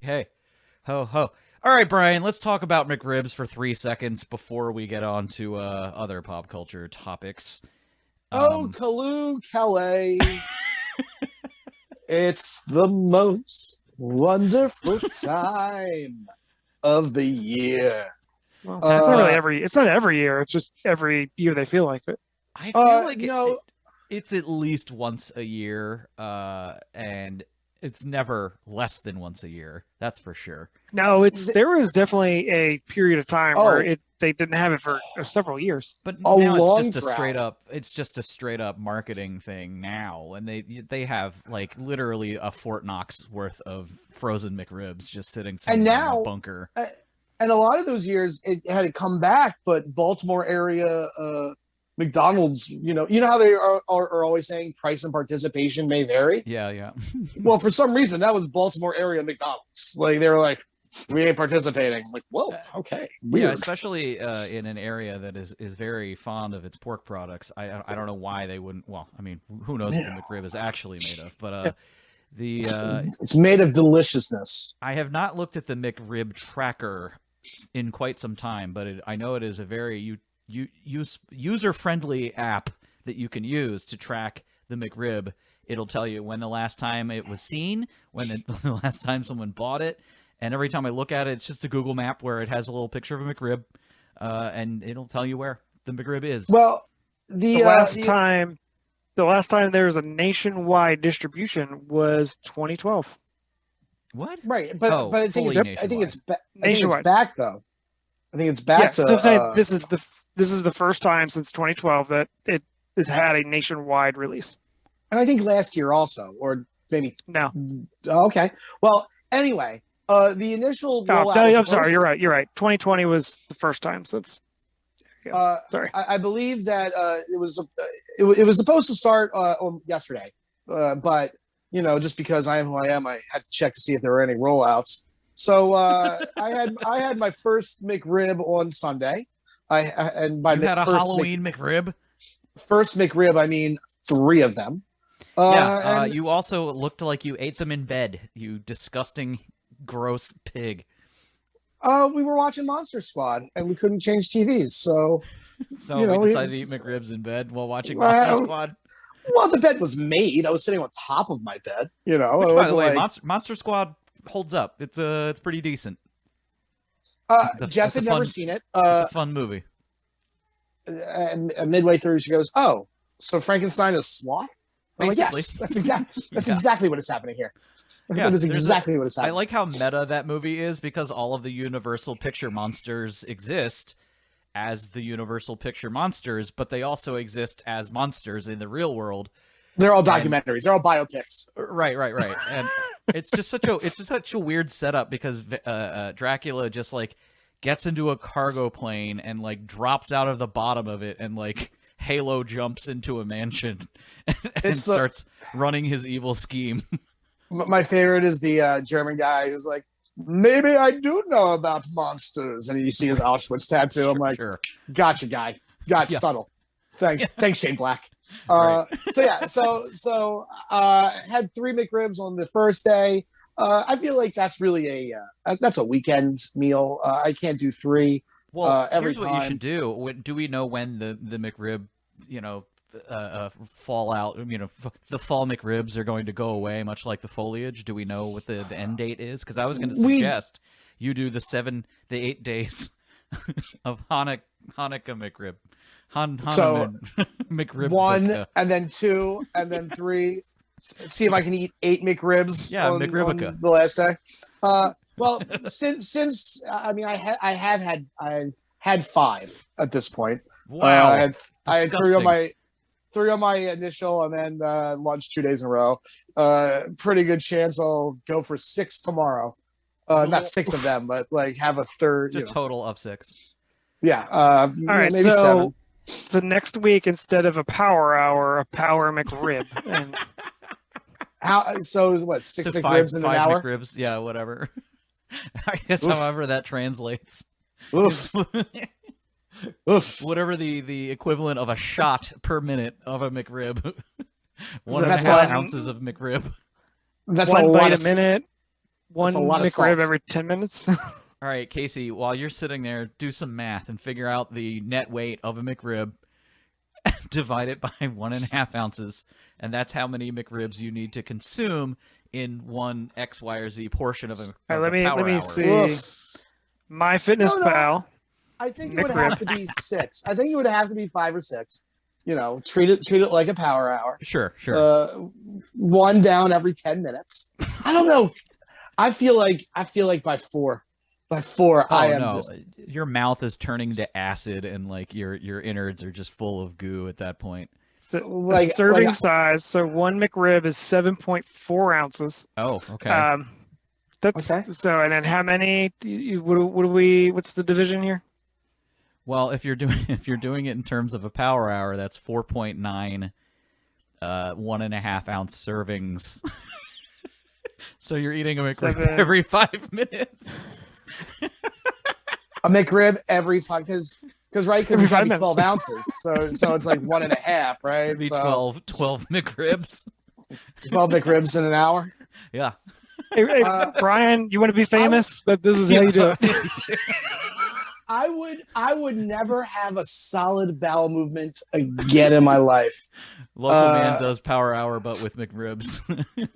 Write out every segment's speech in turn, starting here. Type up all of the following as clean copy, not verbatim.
hey, ho, ho. All right, Brian, let's talk about McRibs for 3 seconds before we get on to other pop culture topics. Oh, Kalu Calais. It's the most wonderful time of the year. Well, it's not really it's not every year. It's just every year they feel like it. I feel like it's at least once a year, and it's never less than once a year. That's for sure. No, there was definitely a period of time where they didn't have it for several years. But now it's just a straight up marketing thing now, and they have like literally a Fort Knox worth of frozen McRibs just sitting somewhere in a bunker. And a lot of those years it had come back, but Baltimore area McDonald's, you know how they are always saying price and participation may vary. Yeah. Well, for some reason that was Baltimore area McDonald's. Like they were like, we ain't participating. I'm like, whoa, okay, weird. Yeah, especially in an area that is very fond of its pork products. I don't know why they wouldn't. Well, I mean, who knows what the McRib is actually made of? But it's made of deliciousness. I have not looked at the McRib tracker in quite some time, but I know it is a very user-friendly app that you can use to track the McRib. It'll tell you when the last time it was seen, when the last time someone bought it, and every time I look at it, it's just a Google map where it has a little picture of a McRib, and it'll tell you where the McRib is. Well, the last time there was a nationwide distribution was 2012. What? Right, but I think it's back though. I think it's back yeah, to. So I'm saying this is the first time since 2012 that it has had a nationwide release. And I think last year also, or maybe no. Okay. Well, anyway, the initial rollout. I'm sorry. You're right. 2020 was the first time since. Yeah, sorry. I believe that it was supposed to start yesterday, but just because I am who I am, I had to check to see if there were any rollouts. So I had my first McRib on Sunday. You had a Halloween McRib? First McRib, I mean 3 of them. You also looked like you ate them in bed, you disgusting, gross pig. We were watching Monster Squad, and we couldn't change TVs, so... we decided to eat McRibs in bed while watching Monster Squad? Well, the bed was made. I was sitting on top of my bed, Which, by the way, Monster Squad holds up. It's pretty decent. Jess had never seen it. It's a fun movie. And midway through, she goes, "Oh, so Frankenstein is sloth?" I'm like, yes, that's exactly what is happening here. Yeah, that is exactly what is happening. I like how meta that movie is because all of the Universal Picture monsters exist as the Universal Picture monsters, but they also exist as monsters in the real world. They're all documentaries. They're all biopics. Right. And it's just such a weird setup because Dracula just like gets into a cargo plane and like drops out of the bottom of it and like Halo jumps into a mansion and starts running his evil scheme. My favorite is the German guy who's like, maybe I do know about monsters. And you see his Auschwitz tattoo. I'm like, gotcha, guy. Gotcha, subtle. Thanks, Shane Black. Right. So had 3 McRibs on the first day. I feel like that's really that's a weekend meal. I can't do 3. Well, every here's time. What you should do. Do we know when the McRib, fallout, the fall McRibs are going to go away, much like the foliage? Do we know what the end date is? Because I was going to suggest you do the 8 days of Hanukkah McRib. McRib 1 and then 2 and then 3. See if I can eat 8 McRibs. Yeah, on the last day. Well, since I've had 5 at this point. Wow, I had 3 on my initial, and then lunch 2 days in a row. Pretty good chance I'll go for 6 tomorrow. Not 6 of them, but like have a third. A total of 6. Yeah. All right. Maybe 7. So next week, instead of a power hour, a power McRib. And so what? 6 McRibs in an hour? 5 McRibs, yeah, whatever. I guess however that translates. Oof. Oof. Whatever the equivalent of a shot per minute of a McRib. 1.5 ounces of McRib. That's 1 bite a minute. One a lot of McRib salt. every 10 minutes. All right, Casey, while you're sitting there, do some math and figure out the net weight of a McRib. Divide it by 1.5 ounces, and that's how many McRibs you need to consume in one X, Y, or Z portion of a, of All right, a power let me hour. see. Oof. My Fitness No, no. Pal. I think it would McRib. have to be 6. I think it would have to be 5 or 6. You know, treat it like a power hour. Sure, sure. One down every 10 minutes. I don't know. I feel like by 4. By 4, Oh I am no, just. your mouth is turning to acid, and like your innards are just full of goo at that point. The Like- serving like- size. So one McRib is 7.4 ounces. Oh, okay. That's Okay. so. And then how many? What do we? What's the division here? Well, if you're doing it in terms of a power hour, that's 4.9 1.5 ounce servings. So you're eating a McRib 7. every 5 minutes. A McRib every 5 because right because Every it's got to 5 be minutes. 12 ounces, so it's like 1.5, right? It'd be So 12 McRibs. 12 McRibs in an hour. Yeah. Hey, Brian, you want to be famous? But this is how you do it. I would never have a solid bowel movement again in my life. Local man does power hour, but with McRibs.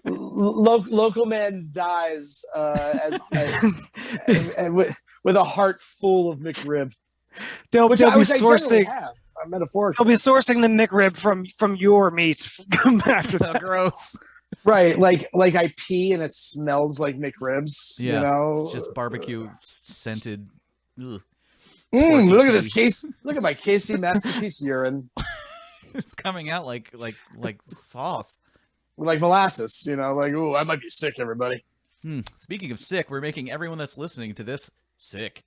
Local man dies with a heart full of McRib, They'll be generally sourcing. have. Metaphorically. They'll be sourcing the McRib from your meat. Come after that. Gross. Right, like I pee and it smells like McRibs. Yeah, You know, it's just barbecue scented. Ugh. look at this case. Look at my Casey masterpiece urine, It's coming out like sauce. like molasses. You know, like ooh, I might be sick, everybody. Speaking of sick, we're making everyone that's listening to this sick.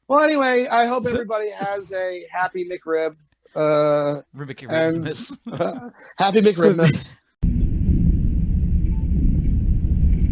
Well, anyway, I hope everybody has a happy McRib. McRibs. Happy McRibmas.